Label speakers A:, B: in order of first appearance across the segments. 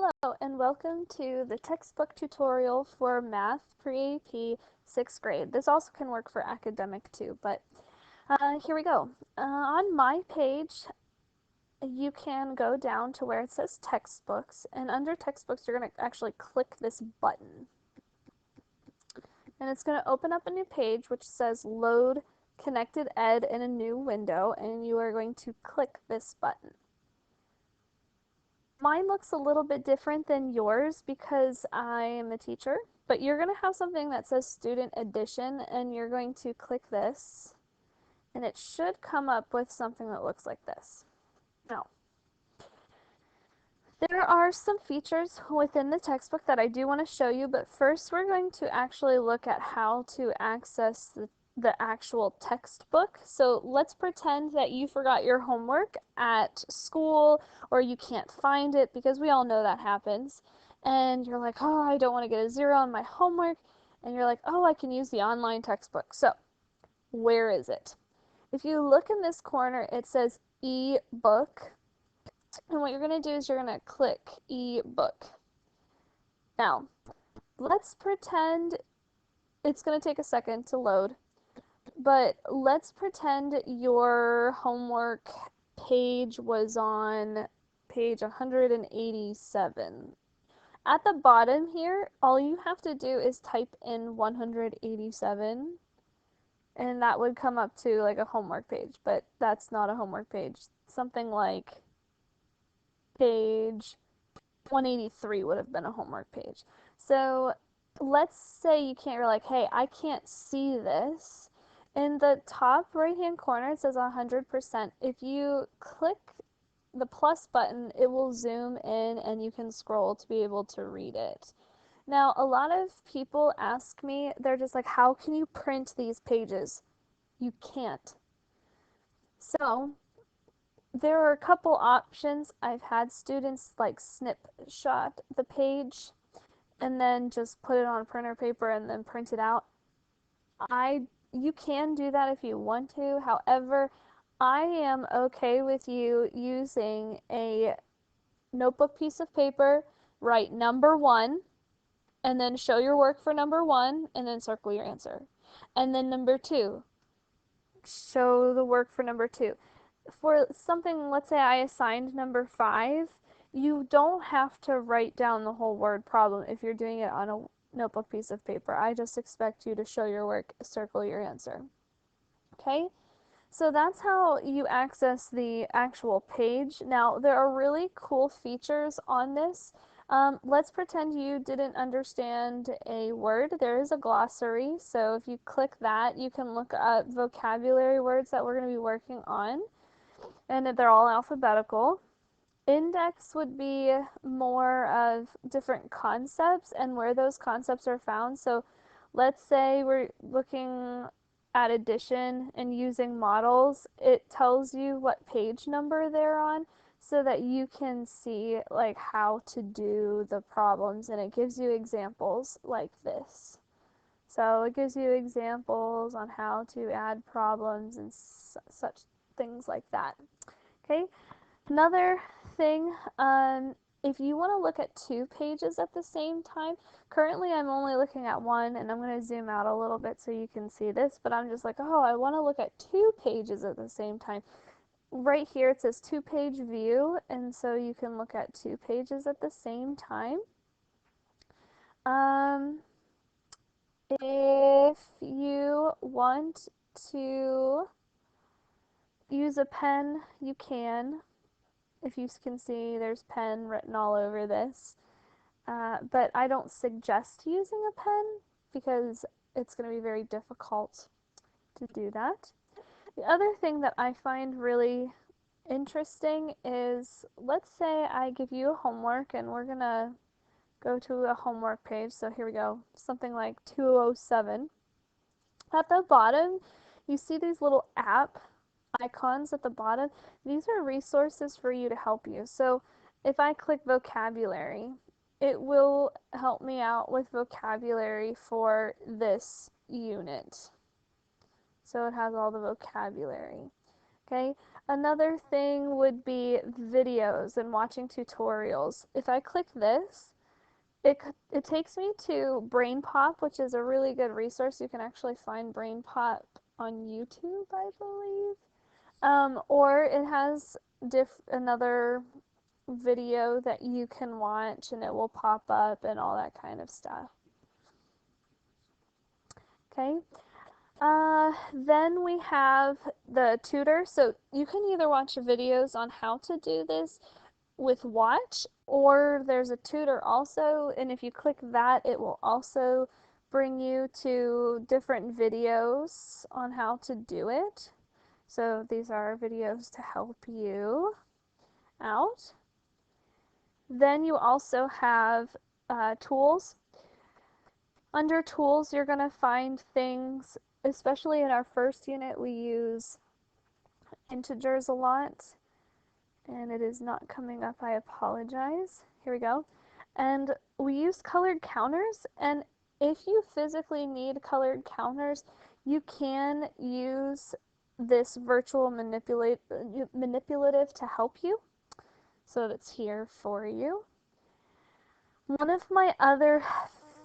A: Hello and welcome to the textbook tutorial for Math Pre-AP 6th grade. This also can work for academic too, but here we go. On my page, you can go down to where it says textbooks, and under textbooks you're going to actually click this button. And it's going to open up a new page which says Load Connected Ed in a new window, and you are going to click this button. Mine looks a little bit different than yours because I am a teacher, but you're going to have something that says Student Edition, and you're going to click this, and it should come up with something that looks like this. Now, there are some features within the textbook that I do want to show you, but first we're going to actually look at how to access the actual textbook. So let's pretend that you forgot your homework at school or you can't find it, because we all know that happens. And you're like, oh, I don't want to get a 0 on my homework. And you're like, oh, I can use the online textbook. So where is it? If you look in this corner, it says e-book. And what you're going to do is you're going to click e-book. Now, let's pretend it's going to take a second to load. But let's pretend your homework page was on page 187. At the bottom here, all you have to do is type in 187, and that would come up to like a homework page, but that's not a homework page. Something like page 183 would have been a homework page. So let's say you can't, you're like, hey, I can't see this. In the top right hand corner, it says 100%. If you click the plus button, it will zoom in and you can scroll to be able to read it. Now, a lot of people ask me, they're just like, how can you print these pages? You can't. So, there are a couple options. I've had students like snapshot the page and then just put it on printer paper and then print it out. You can do that if you want to. However, I am okay with you using a notebook piece of paper, write number 1, and then show your work for number 1, and then circle your answer. And then number 2, show the work for number 2. For something, let's say I assigned number 5, you don't have to write down the whole word problem if you're doing it on a notebook piece of paper. I just expect you to show your work, circle your answer. Okay? So that's how you access the actual page. Now, there are really cool features on this. Let's pretend you didn't understand a word. There is a glossary, so if you click that, you can look up vocabulary words that we're going to be working on, and they're all alphabetical. Index would be more of different concepts and where those concepts are found. So let's say we're looking at addition and using models. It tells you what page number they're on so that you can see like how to do the problems, and it gives you examples like this. So it gives you examples on how to add problems and such things like that. Okay, another thing, if you want to look at 2 pages at the same time, currently I'm only looking at 1, and I'm going to zoom out a little bit so you can see this, but I'm just like, oh, I want to look at 2 pages at the same time. Right here it says 2-page view, and so you can look at 2 pages at the same time. If you want to use a pen, you can. If you can see, there's pen written all over this. But I don't suggest using a pen because it's going to be very difficult to do that. The other thing that I find really interesting is, let's say I give you a homework and we're going to go to a homework page. So here we go, something like 207. At the bottom, you see these little app icons at the bottom. These are resources for you to help you. So if I click vocabulary, it will help me out with vocabulary for this unit. So it has all the vocabulary. Okay. Another thing would be videos and watching tutorials. If I click this, it takes me to BrainPop, which is a really good resource. You can actually find BrainPop on YouTube, I believe. Or it has another video that you can watch and it will pop up and all that kind of stuff. Okay. Then we have the tutor. So you can either watch videos on how to do this with Watch, or there's a tutor also, and if you click that, it will also bring you to different videos on how to do it. So these are videos to help you out. Then you also have tools. Under tools, you're going to find things, especially in our first unit, we use integers a lot, and it is not coming up, I apologize. Here we go. And we use colored counters, and if you physically need colored counters, you can use this virtual manipulative to help you. So it's here for you. One of my other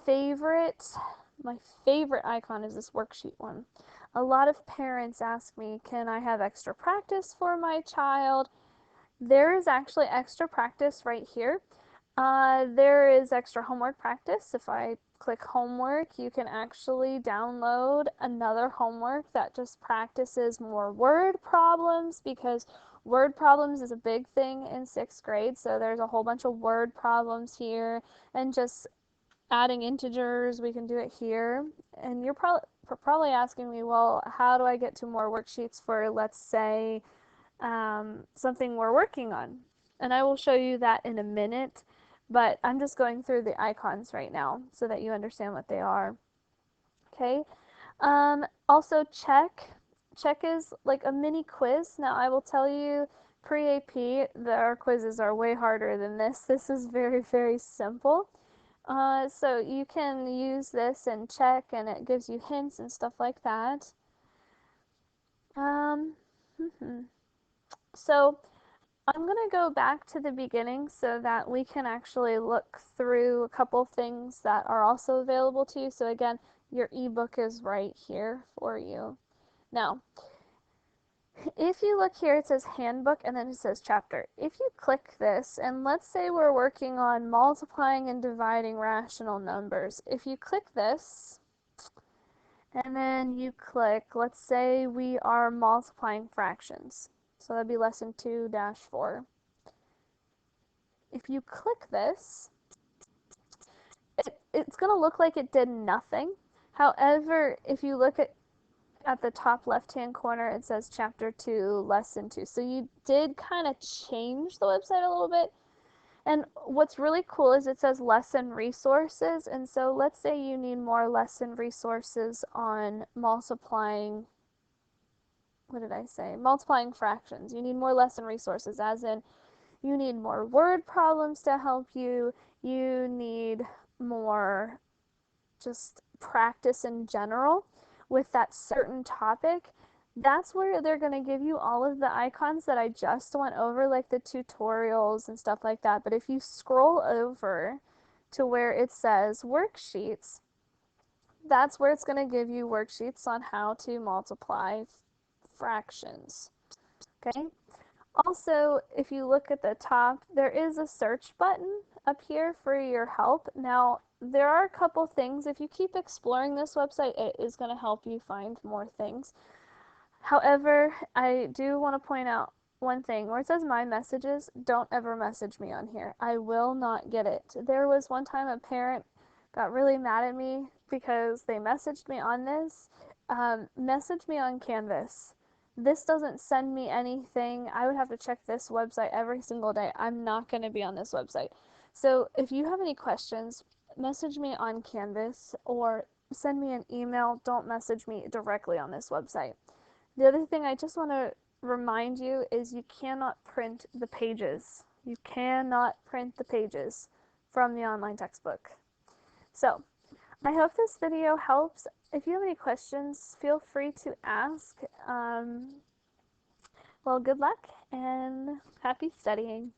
A: my favorite icon is this worksheet one. A lot of parents ask me, can I have extra practice for my child? There is actually extra practice right here. There is extra homework practice. If I click homework, you can actually download another homework that just practices more word problems, because word problems is a big thing in 6th grade. So there's a whole bunch of word problems here, and just adding integers, we can do it here. And you're probably asking me, well, how do I get to more worksheets for, let's say, something we're working on? And I will show you that in a minute, but I'm just going through the icons right now so that you understand what they are. Okay. Also check. Check is like a mini quiz. Now I will tell you, pre-AP, our quizzes are way harder than this. This is very, very simple. So you can use this and check, and it gives you hints and stuff like that. So I'm going to go back to the beginning so that we can actually look through a couple things that are also available to you. So again, your ebook is right here for you. Now, if you look here, it says handbook and then it says chapter. If you click this, and let's say we're working on multiplying and dividing rational numbers. If you click this, and then you click, let's say we are multiplying fractions. So that'd be lesson 2-4. If you click this, it's going to look like it did nothing. However, if you look at the top left-hand corner, it says chapter 2, lesson 2. So you did kind of change the website a little bit. And what's really cool is it says lesson resources. And so let's say you need more lesson resources on multiplying, what did I say? Multiplying fractions. You need more lesson resources, as in you need more word problems to help you. You need more just practice in general with that certain topic. That's where they're going to give you all of the icons that I just went over, like the tutorials and stuff like that. But if you scroll over to where it says worksheets, that's where it's going to give you worksheets on how to multiply fractions. Okay? Also, if you look at the top, there is a search button up here for your help. Now, there are a couple things. If you keep exploring this website, it is going to help you find more things. However, I do want to point out one thing. Where it says my messages, don't ever message me on here. I will not get it. There was one time a parent got really mad at me because they messaged me on this. Message me on Canvas. This doesn't send me anything. I would have to check this website every single day. I'm not going to be on this website. So if you have any questions, message me on Canvas or send me an email. Don't message me directly on this website. The other thing I just want to remind you is you cannot print the pages. You cannot print the pages from the online textbook. So I hope this video helps. If you have any questions, feel free to ask. Well, good luck and happy studying.